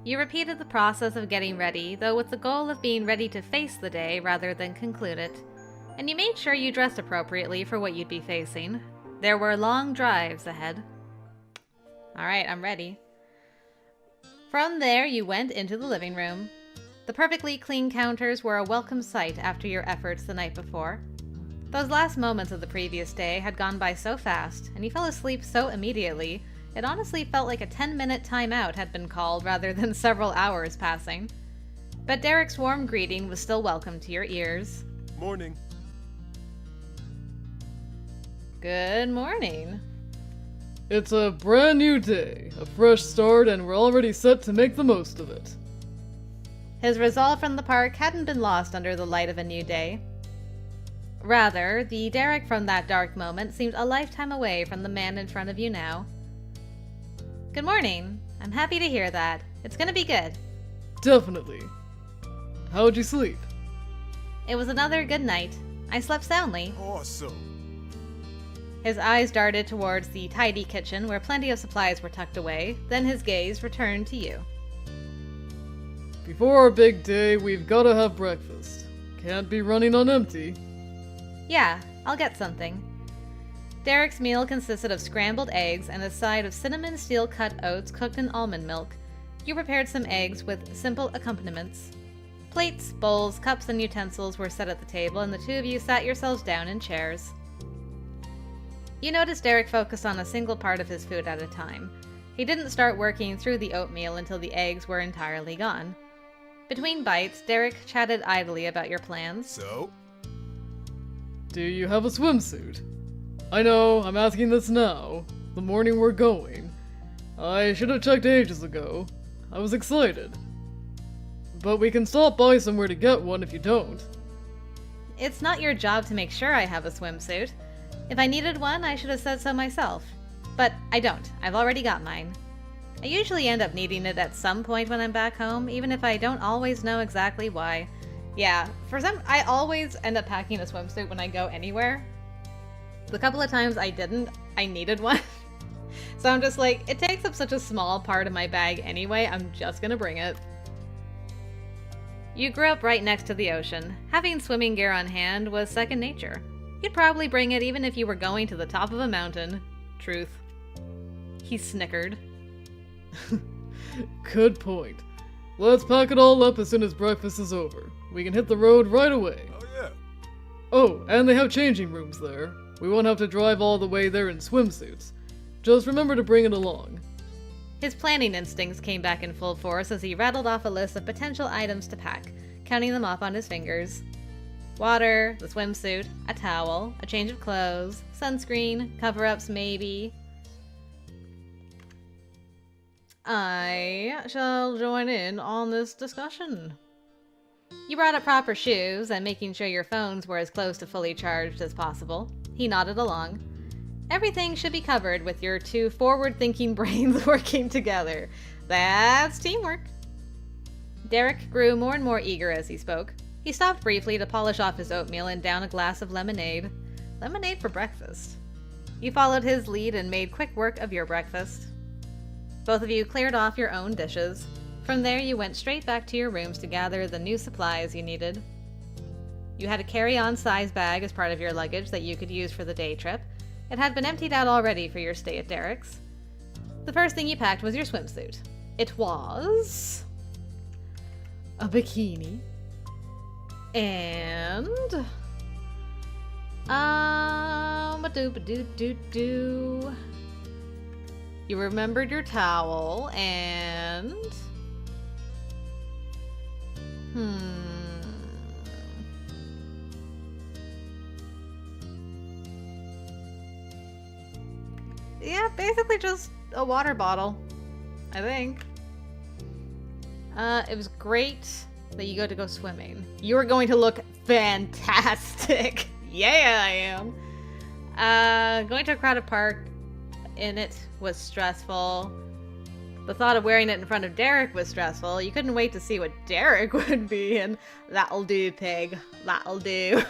You repeated the process of getting ready, though with the goal of being ready to face the day rather than conclude it. And you made sure you dressed appropriately for what you'd be facing. There were long drives ahead. Alright, I'm ready. From there, you went into the living room. The perfectly clean counters were a welcome sight after your efforts the night before. Those last moments of the previous day had gone by so fast, and you fell asleep so immediately, it honestly felt like a 10-minute timeout had been called rather than several hours passing. But Derek's warm greeting was still welcome to your ears. Morning. Good morning. It's a brand new day, a fresh start, and we're already set to make the most of it. His resolve from the park hadn't been lost under the light of a new day. Rather, the Derek from that dark moment seemed a lifetime away from the man in front of you now. Good morning. I'm happy to hear that. It's gonna be good. Definitely. How'd you sleep? It was another good night. I slept soundly. Awesome. His eyes darted towards the tidy kitchen where plenty of supplies were tucked away, then his gaze returned to you. Before our big day, we've gotta have breakfast. Can't be running on empty. Yeah, I'll get something. Derek's meal consisted of scrambled eggs and a side of cinnamon steel-cut oats cooked in almond milk. You prepared some eggs with simple accompaniments. Plates, bowls, cups, and utensils were set at the table, and the two of you sat yourselves down in chairs. You noticed Derek focused on a single part of his food at a time. He didn't start working through the oatmeal until the eggs were entirely gone. Between bites, Derek chatted idly about your plans. So? Do you have a swimsuit? I know, I'm asking this now. The morning we're going. I should have checked ages ago. I was excited. But we can stop by somewhere to get one if you don't. It's not your job to make sure I have a swimsuit. If I needed one, I should have said so myself. But I don't. I've already got mine. I usually end up needing it at some point when I'm back home, even if I don't always know exactly why. Yeah, I always end up packing a swimsuit when I go anywhere. The couple of times I didn't, I needed one. So I'm just like, it takes up such a small part of my bag anyway, I'm just gonna bring it. You grew up right next to the ocean. Having swimming gear on hand was second nature. You'd probably bring it even if you were going to the top of a mountain. Truth. He snickered. Good point. Let's pack it all up as soon as breakfast is over. We can hit the road right away. Oh yeah. Oh, and they have changing rooms there. We won't have to drive all the way there in swimsuits. Just remember to bring it along. His planning instincts came back in full force as he rattled off a list of potential items to pack, counting them off on his fingers. Water, the swimsuit, a towel, a change of clothes, sunscreen, cover-ups maybe. I shall join in on this discussion. You brought up proper shoes and making sure your phones were as close to fully charged as possible. He nodded along. Everything should be covered with your two forward-thinking brains working together. That's teamwork. Derek grew more and more eager as he spoke. He stopped briefly to polish off his oatmeal and down a glass of lemonade. Lemonade for breakfast. You followed his lead and made quick work of your breakfast. Both of you cleared off your own dishes. From there, you went straight back to your rooms to gather the new supplies you needed. You had a carry-on size bag as part of your luggage that you could use for the day trip. It had been emptied out already for your stay at Derek's. The first thing you packed was your swimsuit. It was a bikini. And ba-doo-ba-doo-doo-doo. You remembered your towel and yeah, basically just a water bottle, I think. It was great that you go swimming. You are going to look fantastic. Yeah, I am. Going to a crowded park in it was stressful. The thought of wearing it in front of Derek was stressful. You couldn't wait to see what Derek would be, and that'll do, pig. That'll do.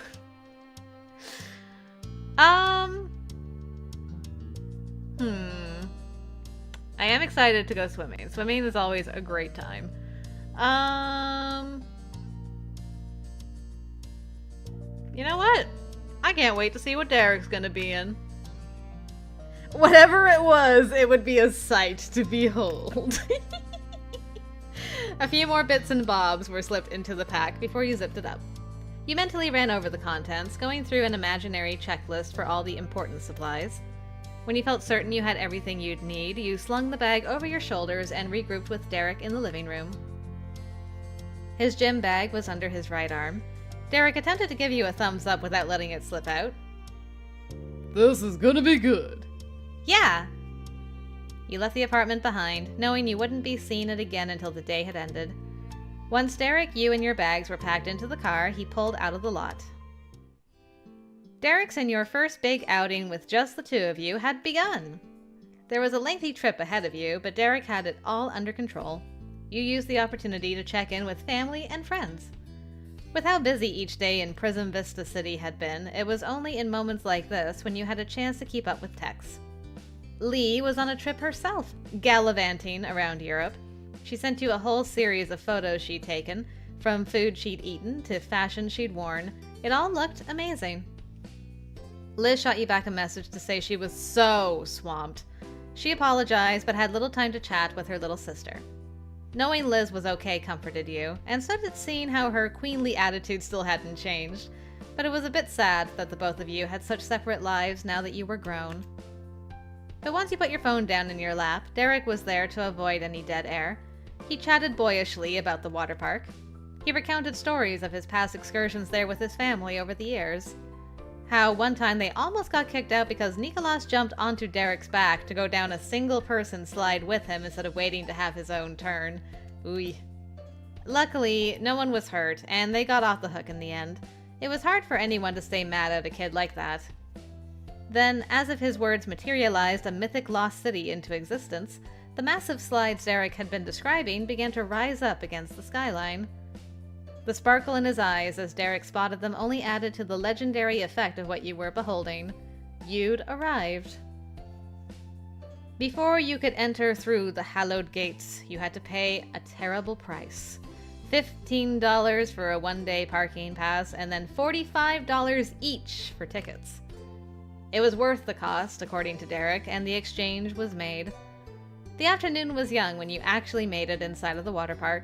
I am excited to go swimming. Swimming is always a great time. You know what? I can't wait to see what Derek's gonna be in. Whatever it was, it would be a sight to behold. A few more bits and bobs were slipped into the pack before you zipped it up. You mentally ran over the contents, going through an imaginary checklist for all the important supplies. When you felt certain you had everything you'd need, you slung the bag over your shoulders and regrouped with Derek in the living room. His gym bag was under his right arm. Derek attempted to give you a thumbs up without letting it slip out. This is gonna be good. Yeah! You left the apartment behind, knowing you wouldn't be seeing it again until the day had ended. Once Derek, you and your bags were packed into the car, he pulled out of the lot. Derek's and your first big outing with just the two of you had begun. There was a lengthy trip ahead of you, but Derek had it all under control. You used the opportunity to check in with family and friends. With how busy each day in Prism Vista City had been, it was only in moments like this when you had a chance to keep up with texts. Lee was on a trip herself, gallivanting around Europe. She sent you a whole series of photos she'd taken, from food she'd eaten to fashion she'd worn. It all looked amazing. Liz shot you back a message to say she was so swamped. She apologized, but had little time to chat with her little sister. Knowing Liz was okay comforted you, and so did seeing how her queenly attitude still hadn't changed, but it was a bit sad that the both of you had such separate lives now that you were grown. But once you put your phone down in your lap, Derek was there to avoid any dead air. He chatted boyishly about the water park. He recounted stories of his past excursions there with his family over the years. How one time they almost got kicked out because Nicholas jumped onto Derek's back to go down a single-person slide with him instead of waiting to have his own turn. Ooh. Luckily, no one was hurt, and they got off the hook in the end. It was hard for anyone to stay mad at a kid like that. Then, as if his words materialized a mythic lost city into existence, the massive slides Derek had been describing began to rise up against the skyline. The sparkle in his eyes as Derek spotted them only added to the legendary effect of what you were beholding. You'd arrived. Before you could enter through the hallowed gates, you had to pay a terrible price. $15 for a one-day parking pass, and then $45 each for tickets. It was worth the cost, according to Derek, and the exchange was made. The afternoon was young when you actually made it inside of the water park.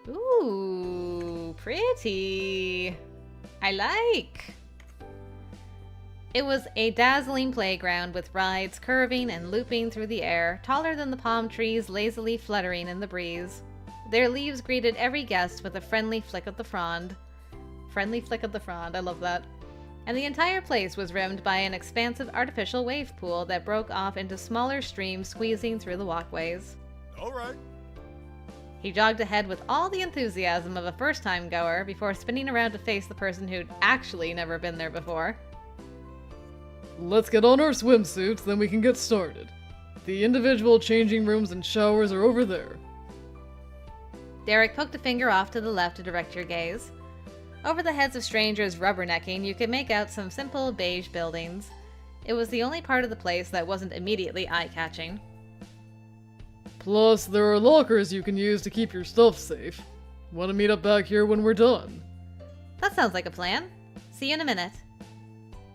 Ooh, pretty. I like. It was a dazzling playground with rides curving and looping through the air, taller than the palm trees lazily fluttering in the breeze. Their leaves greeted every guest with a friendly flick of the frond. Friendly flick of the frond, I love that. And the entire place was rimmed by an expansive artificial wave pool that broke off into smaller streams squeezing through the walkways. All right. He jogged ahead with all the enthusiasm of a first-time goer before spinning around to face the person who'd actually never been there before. Let's get on our swimsuits, then we can get started. The individual changing rooms and showers are over there. Derek poked a finger off to the left to direct your gaze. Over the heads of strangers rubbernecking, you could make out some simple beige buildings. It was the only part of the place that wasn't immediately eye-catching. Plus, there are lockers you can use to keep your stuff safe. Want to meet up back here when we're done? That sounds like a plan. See you in a minute.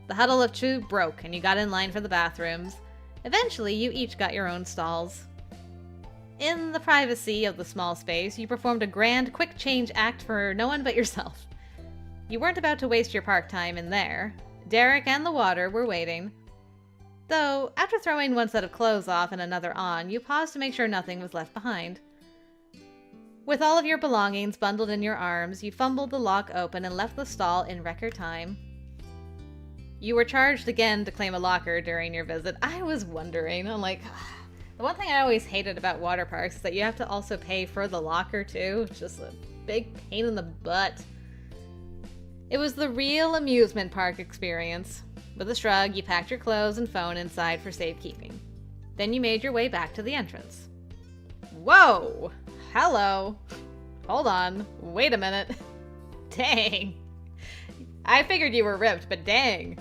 The huddle of two broke, and you got in line for the bathrooms. Eventually, you each got your own stalls. In the privacy of the small space, you performed a grand quick-change act for no one but yourself. You weren't about to waste your park time in there. Derek and the water were waiting. Though, after throwing one set of clothes off and another on, you paused to make sure nothing was left behind. With all of your belongings bundled in your arms, you fumbled the lock open and left the stall in record time. You were charged again to claim a locker during your visit. I was wondering, I'm like, the one thing I always hated about water parks is that you have to also pay for the locker too. It's just a big pain in the butt. It was the real amusement park experience. With a shrug, you packed your clothes and phone inside for safekeeping. Then you made your way back to the entrance. Whoa! Hello! Hold on. Wait a minute. Dang. I figured you were ripped, but dang.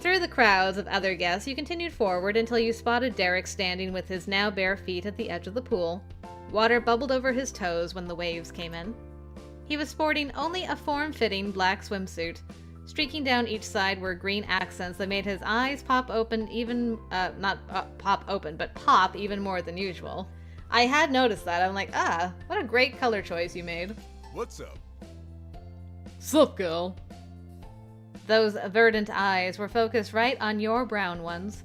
Through the crowds of other guests, you continued forward until you spotted Derek standing with his now bare feet at the edge of the pool. Water bubbled over his toes when the waves came in. He was sporting only a form-fitting black swimsuit. Streaking down each side were green accents that made his eyes pop open even, pop even more than usual. I had noticed that. I'm like, what a great color choice you made. What's up? Sup, gal? Those verdant eyes were focused right on your brown ones.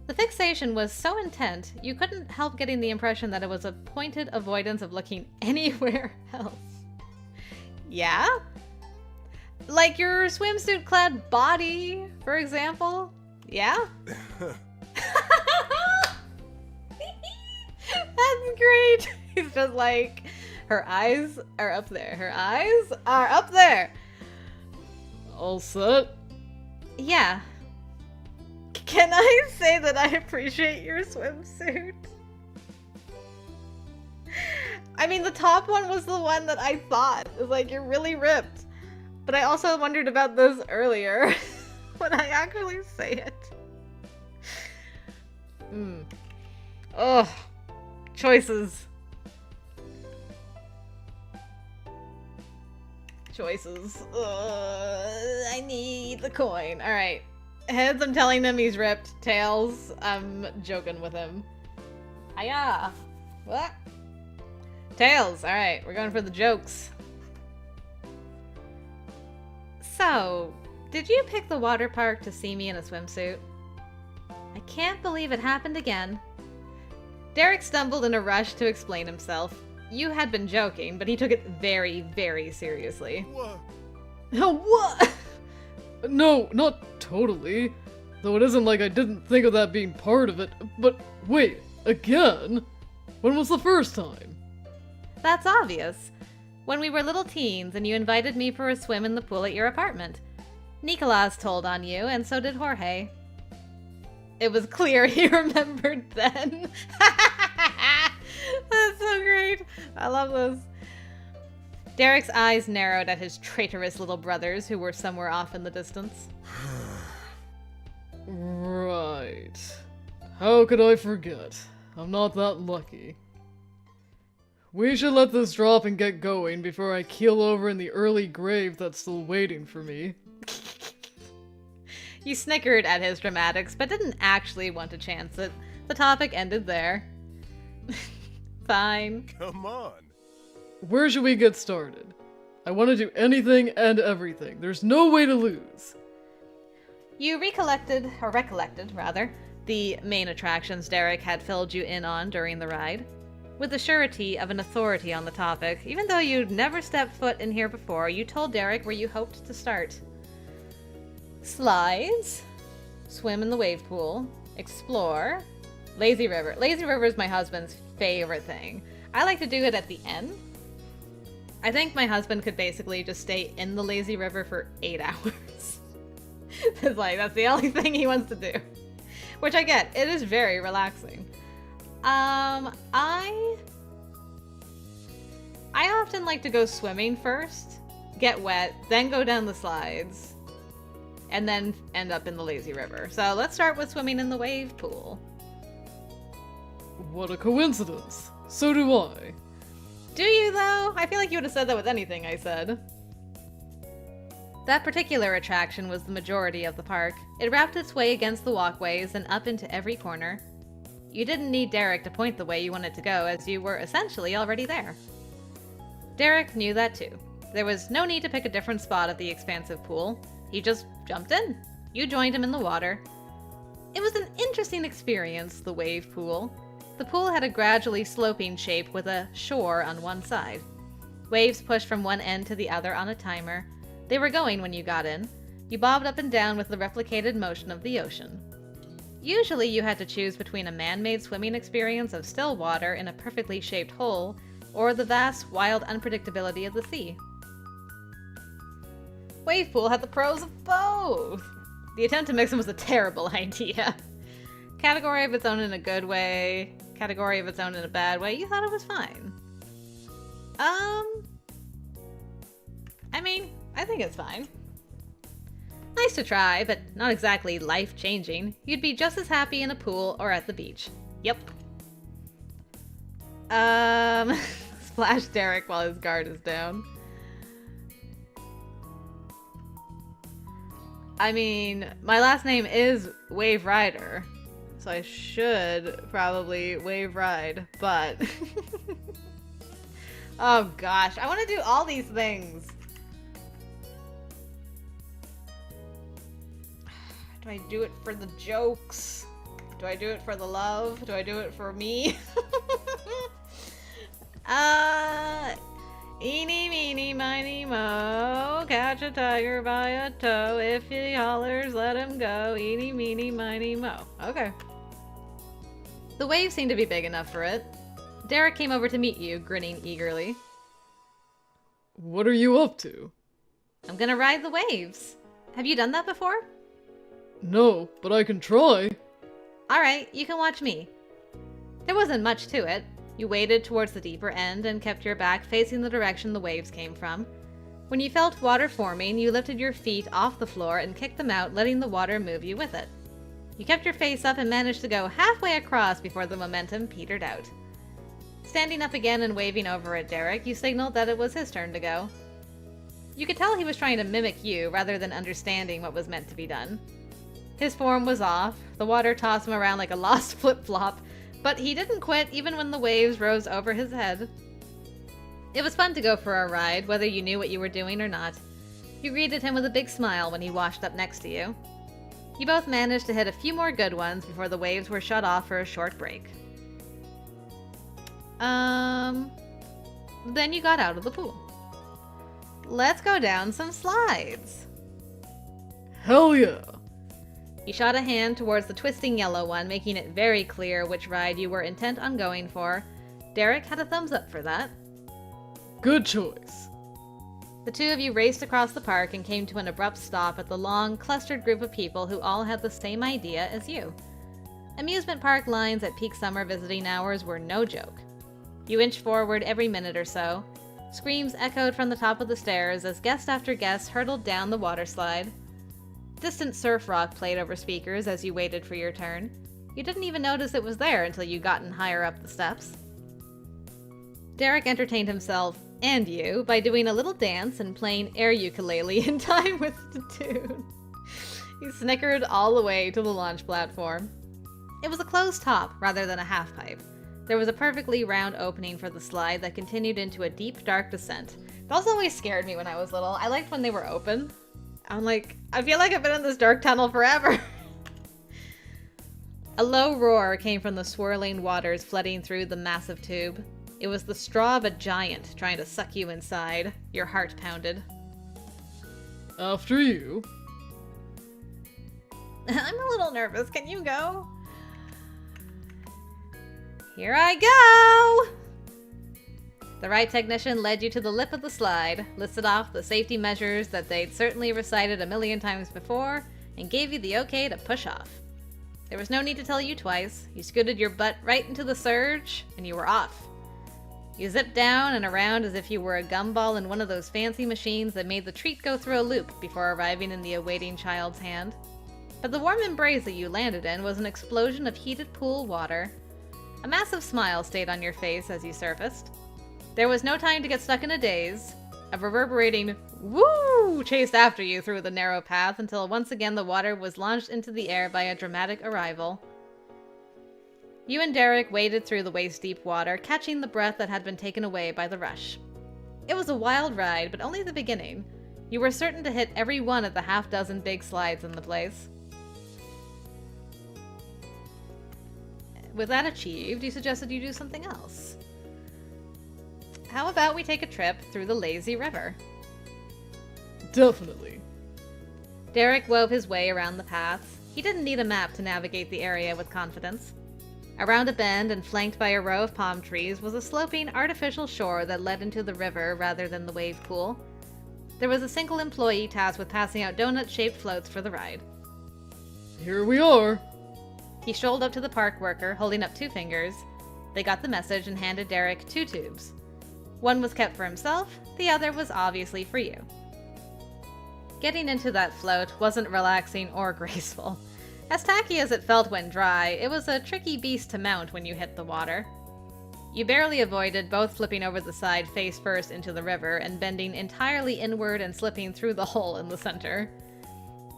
The fixation was so intent, you couldn't help getting the impression that it was a pointed avoidance of looking anywhere else. Yeah? Like your swimsuit-clad body, for example? Yeah? That's great! He's just like, her eyes are up there. Her eyes are up there! All set? Yeah. Can I say that I appreciate your swimsuit? I mean, the top one was the one that I thought. It was like, you're really ripped. But I also wondered about this earlier. When I actually say it. Ugh. Choices. I need the coin. Alright. Heads, I'm telling him he's ripped. Tails, I'm joking with him. Hiya! What? Tails, alright, we're going for the jokes. So, did you pick the water park to see me in a swimsuit? I can't believe it happened again. Derek stumbled in a rush to explain himself. You had been joking, but he took it very, very seriously. What? What? No, not totally. Though it isn't like I didn't think of that being part of it. But wait, again? When was the first time? That's obvious. When we were little teens and you invited me for a swim in the pool at your apartment. Nicolas told on you, and so did Jorge. It was clear he remembered then. That's so great. I love this. Derek's eyes narrowed at his traitorous little brothers who were somewhere off in the distance. Right. How could I forget? I'm not that lucky. We should let this drop and get going before I keel over in the early grave that's still waiting for me. You snickered at his dramatics, but didn't actually want to chance it. The topic ended there. Fine. Come on. Where should we get started? I want to do anything and everything. There's no way to lose. You recollected, the main attractions Derek had filled you in on during the ride. With the surety of an authority on the topic, even though you'd never stepped foot in here before, you told Derek where you hoped to start. Slides, swim in the wave pool, explore, lazy river. Lazy river is my husband's favorite thing. I like to do it at the end. I think my husband could basically just stay in the lazy river for 8 hours. It's like, that's the only thing he wants to do. Which I get. It is very relaxing. I often like to go swimming first, get wet, then go down the slides, and then end up in the lazy river. So let's start with swimming in the wave pool. What a coincidence. So do I. Do you, though? I feel like you would have said that with anything I said. That particular attraction was the majority of the park. It wrapped its way against the walkways and up into every corner. You didn't need Derek to point the way you wanted to go, as you were essentially already there. Derek knew that too. There was no need to pick a different spot at the expansive pool. He just jumped in. You joined him in the water. It was an interesting experience, the wave pool. The pool had a gradually sloping shape with a shore on one side. Waves pushed from one end to the other on a timer. They were going when you got in. You bobbed up and down with the replicated motion of the ocean. Usually you had to choose between a man-made swimming experience of still water in a perfectly shaped hole, or the vast, wild unpredictability of the sea. Wave pool had the pros of both! The attempt to mix them was a terrible idea. Category of its own in a good way, category of its own in a bad way. You thought it was fine. I mean, I think it's fine. Nice to try, but not exactly life-changing. You'd be just as happy in a pool or at the beach. Yep. Splash Derek while his guard is down. I mean, my last name is Wave Rider, so I should probably wave ride, but... Oh gosh, I want to do all these things. Do I do it for the jokes? Do I do it for the love? Do I do it for me? Eeny, meeny, miny, mo. Catch a tiger by a toe. If he hollers, let him go. Eeny, meeny, miny, mo. Okay. The waves seem to be big enough for it. Derek came over to meet you, grinning eagerly. What are you up to? I'm gonna ride the waves. Have you done that before? No, but I can try. Alright, you can watch me. There wasn't much to it. You waded towards the deeper end and kept your back facing the direction the waves came from. When you felt water forming, you lifted your feet off the floor and kicked them out, letting the water move you with it. You kept your face up and managed to go halfway across before the momentum petered out. Standing up again and waving over at Derek, you signaled that it was his turn to go. You could tell he was trying to mimic you rather than understanding what was meant to be done. His form was off, the water tossed him around like a lost flip-flop, but he didn't quit even when the waves rose over his head. It was fun to go for a ride, whether you knew what you were doing or not. You greeted him with a big smile when he washed up next to you. You both managed to hit a few more good ones before the waves were shut off for a short break. Then you got out of the pool. Let's go down some slides. Hell yeah! You shot a hand towards the twisting yellow one, making it very clear which ride you were intent on going for. Derek had a thumbs up for that. Good choice. The two of you raced across the park and came to an abrupt stop at the long, clustered group of people who all had the same idea as you. Amusement park lines at peak summer visiting hours were no joke. You inched forward every minute or so. Screams echoed from the top of the stairs as guest after guest hurtled down the water slide. Distant surf rock played over speakers as you waited for your turn. You didn't even notice it was there until you gotten higher up the steps. Derek entertained himself, and you, by doing a little dance and playing air ukulele in time with the tune. He snickered all the way to the launch platform. It was a closed top rather than a half pipe. There was a perfectly round opening for the slide that continued into a deep, dark descent. Those always scared me when I was little. I liked when they were open. I'm like, I feel like I've been in this dark tunnel forever. A low roar came from the swirling waters flooding through the massive tube. It was the straw of a giant trying to suck you inside. Your heart pounded. After you. I'm a little nervous. Can you go? Here I go! The ride technician led you to the lip of the slide, listed off the safety measures that they'd certainly recited a million times before, and gave you the okay to push off. There was no need to tell you twice. You scooted your butt right into the surge, and you were off. You zipped down and around as if you were a gumball in one of those fancy machines that made the treat go through a loop before arriving in the awaiting child's hand. But the warm embrace that you landed in was an explosion of heated pool water. A massive smile stayed on your face as you surfaced. There was no time to get stuck in a daze. A reverberating woo chased after you through the narrow path until once again the water was launched into the air by a dramatic arrival. You and Derek waded through the waist-deep water, catching the breath that had been taken away by the rush. It was a wild ride, but only the beginning. You were certain to hit every one of the half-dozen big slides in the place. With that achieved, you suggested you do something else. How about we take a trip through the lazy river? Definitely. Derek wove his way around the paths. He didn't need a map to navigate the area with confidence. Around a bend and flanked by a row of palm trees was a sloping artificial shore that led into the river rather than the wave pool. There was a single employee tasked with passing out donut-shaped floats for the ride. Here we are. He strolled up to the park worker, holding up 2 fingers. They got the message and handed Derek 2 tubes. One was kept for himself, the other was obviously for you. Getting into that float wasn't relaxing or graceful. As tacky as it felt when dry, it was a tricky beast to mount when you hit the water. You barely avoided both flipping over the side face first into the river and bending entirely inward and slipping through the hole in the center.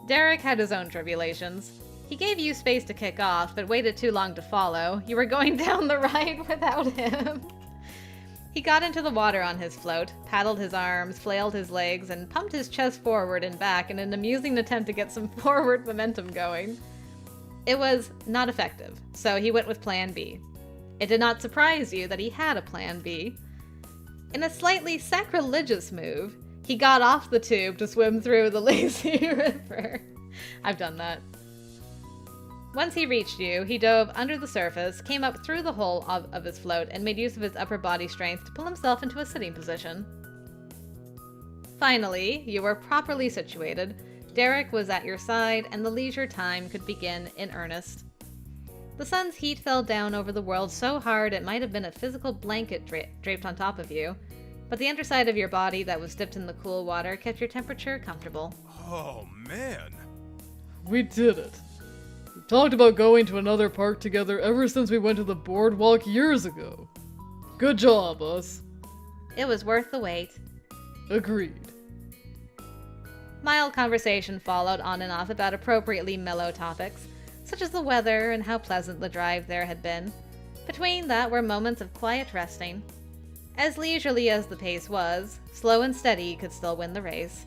Derek had his own tribulations. He gave you space to kick off, but waited too long to follow. You were going down the ride without him. He got into the water on his float, paddled his arms, flailed his legs, and pumped his chest forward and back in an amusing attempt to get some forward momentum going. It was not effective, so he went with Plan B. It did not surprise you that he had a Plan B. In a slightly sacrilegious move, he got off the tube to swim through the lazy river. I've done that. Once he reached you, he dove under the surface, came up through the hole of his float, and made use of his upper body strength to pull himself into a sitting position. Finally, you were properly situated. Derek was at your side, and the leisure time could begin in earnest. The sun's heat fell down over the world so hard it might have been a physical blanket draped on top of you, but the underside of your body that was dipped in the cool water kept your temperature comfortable. Oh, man. We did it. We've talked about going to another park together ever since we went to the boardwalk years ago. Good job, us. It was worth the wait. Agreed. Mild conversation followed on and off about appropriately mellow topics, such as the weather and how pleasant the drive there had been. Between that were moments of quiet resting. As leisurely as the pace was, slow and steady could still win the race.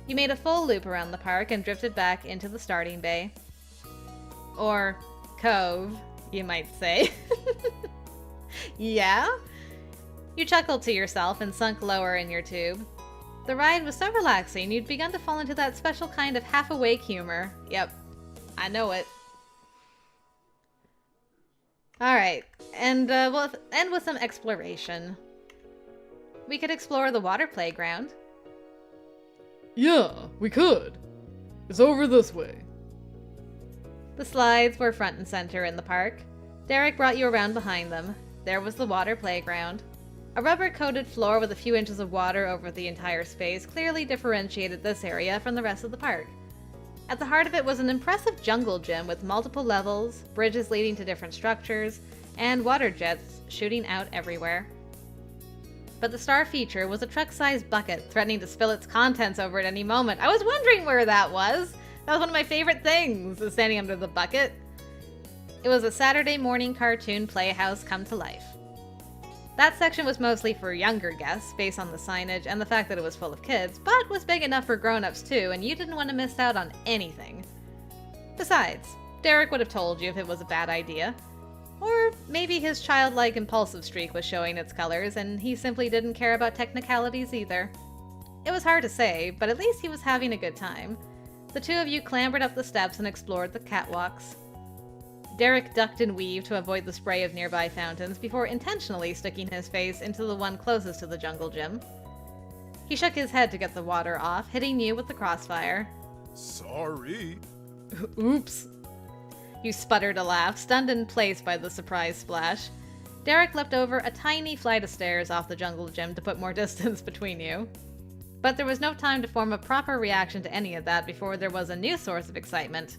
You made a full loop around the park and drifted back into the starting bay. Or cove, you might say. Yeah? You chuckled to yourself and sunk lower in your tube. The ride was so relaxing you'd begun to fall into that special kind of half-awake humor. Yep, I know it. Alright, and we'll end with some exploration. We could explore the water playground. Yeah, we could. It's over this way. The slides were front and center in the park. Derek brought you around behind them. There was the water playground. A rubber-coated floor with a few inches of water over the entire space clearly differentiated this area from the rest of the park. At the heart of it was an impressive jungle gym with multiple levels, bridges leading to different structures, and water jets shooting out everywhere. But the star feature was a truck-sized bucket threatening to spill its contents over at any moment. I was wondering where that was! That was one of my favorite things, is standing under the bucket. It was a Saturday morning cartoon playhouse come to life. That section was mostly for younger guests, based on the signage and the fact that it was full of kids, but was big enough for grown-ups too, and you didn't want to miss out on anything. Besides, Derek would have told you if it was a bad idea. Or maybe his childlike impulsive streak was showing its colors, and he simply didn't care about technicalities either. It was hard to say, but at least he was having a good time. The two of you clambered up the steps and explored the catwalks. Derek ducked and weaved to avoid the spray of nearby fountains before intentionally sticking his face into the one closest to the jungle gym. He shook his head to get the water off, hitting you with the crossfire. Sorry. Oops. You sputtered a laugh, stunned in place by the surprise splash. Derek leapt over a tiny flight of stairs off the jungle gym to put more distance between you. But there was no time to form a proper reaction to any of that before there was a new source of excitement.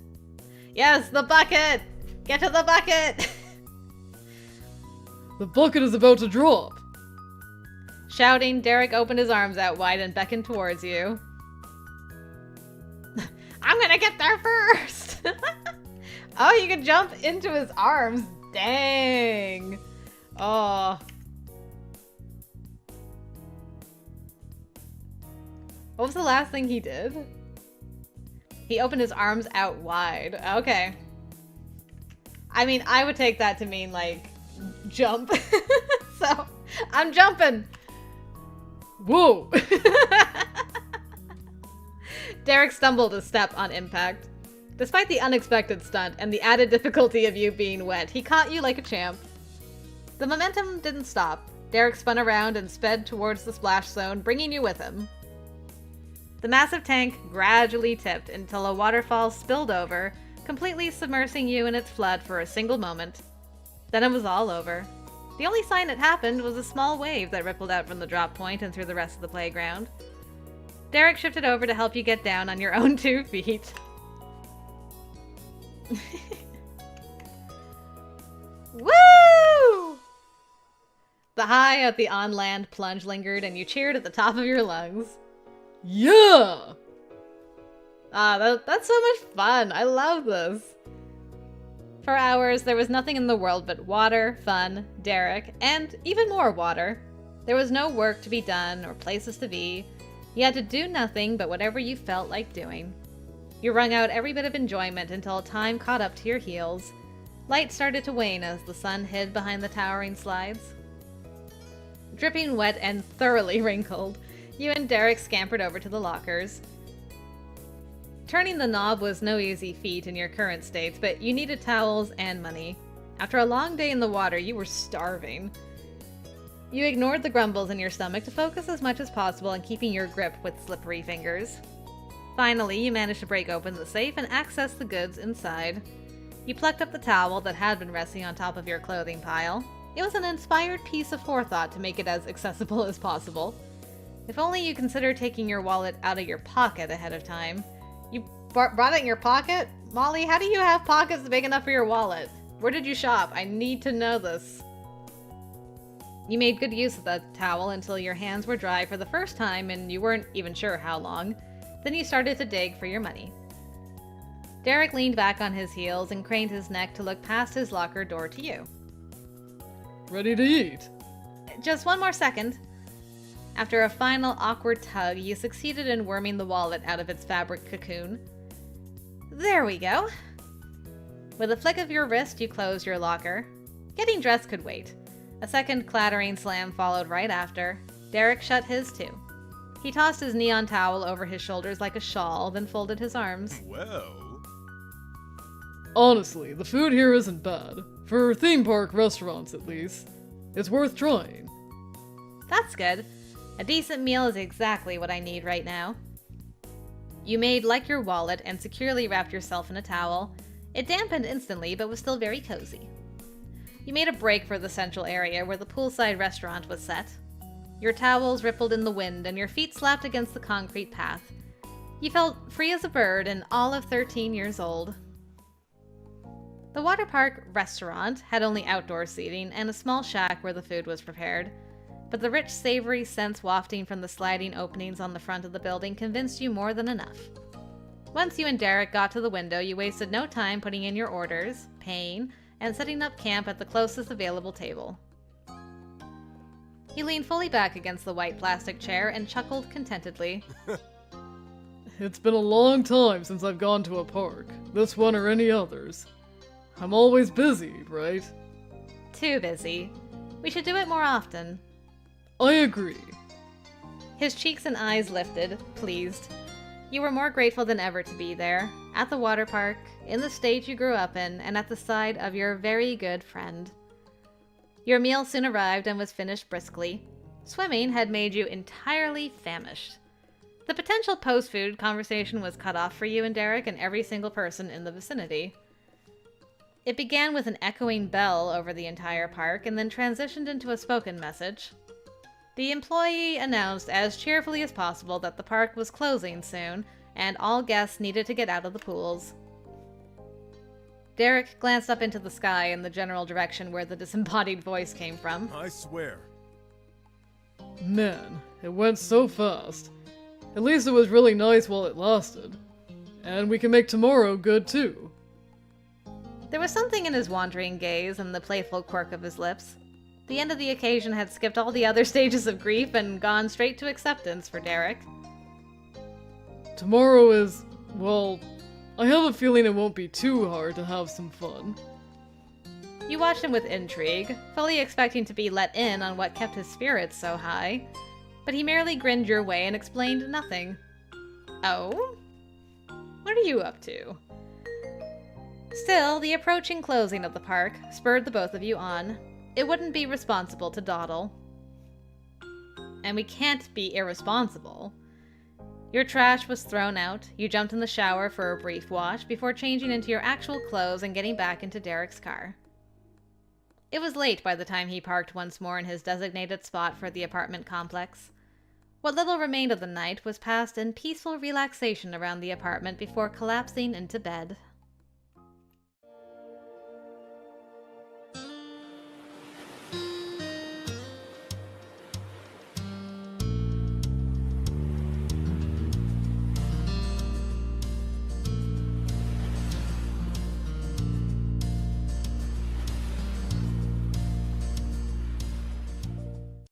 Yes, the bucket! Get to the bucket! The bucket is about to drop. Shouting, Derek opened his arms out wide and beckoned towards you. I'm gonna get there first! Oh, you could jump into his arms. Dang. Oh. What was the last thing he did? He opened his arms out wide. Okay. I mean, I would take that to mean, like, jump. So, I'm jumping. Whoa. Derek stumbled a step on impact. Despite the unexpected stunt and the added difficulty of you being wet, he caught you like a champ. The momentum didn't stop. Derek spun around and sped towards the splash zone, bringing you with him. The massive tank gradually tipped until a waterfall spilled over, completely submersing you in its flood for a single moment. Then it was all over. The only sign it happened was a small wave that rippled out from the drop point and through the rest of the playground. Derek shifted over to help you get down on your own 2 feet. Woo! The high of the on-land plunge lingered, and you cheered at the top of your lungs. Yeah! That's so much fun. I love this. For hours, there was nothing in the world but water, fun, Derek, and even more water. There was no work to be done or places to be. You had to do nothing but whatever you felt like doing. You wrung out every bit of enjoyment until time caught up to your heels. Light started to wane as the sun hid behind the towering slides. Dripping wet and thoroughly wrinkled, you and Derek scampered over to the lockers. Turning the knob was no easy feat in your current state, but you needed towels and money. After a long day in the water, you were starving. You ignored the grumbles in your stomach to focus as much as possible on keeping your grip with slippery fingers. Finally, you managed to break open the safe and access the goods inside. You plucked up the towel that had been resting on top of your clothing pile. It was an inspired piece of forethought to make it as accessible as possible. If only you considered taking your wallet out of your pocket ahead of time. You brought it in your pocket? Molly, how do you have pockets big enough for your wallet? Where did you shop? I need to know this. You made good use of the towel until your hands were dry for the first time and you weren't even sure how long. Then you started to dig for your money. Derek leaned back on his heels and craned his neck to look past his locker door to you. Ready to eat? Just one more second. After a final awkward tug, you succeeded in worming the wallet out of its fabric cocoon. There we go. With a flick of your wrist, you closed your locker. Getting dressed could wait. A second clattering slam followed right after. Derek shut his too. He tossed his neon towel over his shoulders like a shawl, then folded his arms. Well, Honestly, the food here isn't bad. For theme park restaurants, at least. It's worth trying. That's good. A decent meal is exactly what I need right now. You made like your wallet and securely wrapped yourself in a towel. It dampened instantly, but was still very cozy. You made a break for the central area where the poolside restaurant was set. Your towels rippled in the wind and your feet slapped against the concrete path. You felt free as a bird and all of 13 years old. The water park restaurant had only outdoor seating and a small shack where the food was prepared, but the rich, savory scents wafting from the sliding openings on the front of the building convinced you more than enough. Once you and Derek got to the window, you wasted no time putting in your orders, paying, and setting up camp at the closest available table. He leaned fully back against the white plastic chair and chuckled contentedly. It's been a long time since I've gone to a park, this one or any others. I'm always busy, right? Too busy. We should do it more often. I agree. His cheeks and eyes lifted, pleased. You were more grateful than ever to be there, at the water park, in the state you grew up in, and at the side of your very good friend. Your meal soon arrived and was finished briskly. Swimming had made you entirely famished. The potential post-food conversation was cut off for you and Derek and every single person in the vicinity. It began with an echoing bell over the entire park and then transitioned into a spoken message. The employee announced as cheerfully as possible that the park was closing soon and all guests needed to get out of the pools. Derek glanced up into the sky in the general direction where the disembodied voice came from. I swear. Man, it went so fast. At least it was really nice while it lasted. And we can make tomorrow good too. There was something in his wandering gaze and the playful quirk of his lips. The end of the occasion had skipped all the other stages of grief and gone straight to acceptance for Derek. Tomorrow is, well, I have a feeling it won't be too hard to have some fun. You watched him with intrigue, fully expecting to be let in on what kept his spirits so high, but he merely grinned your way and explained nothing. Oh? What are you up to? Still, the approaching closing of the park spurred the both of you on. It wouldn't be responsible to dawdle. And we can't be irresponsible. Your trash was thrown out, you jumped in the shower for a brief wash before changing into your actual clothes and getting back into Derek's car. It was late by the time he parked once more in his designated spot for the apartment complex. What little remained of the night was passed in peaceful relaxation around the apartment before collapsing into bed.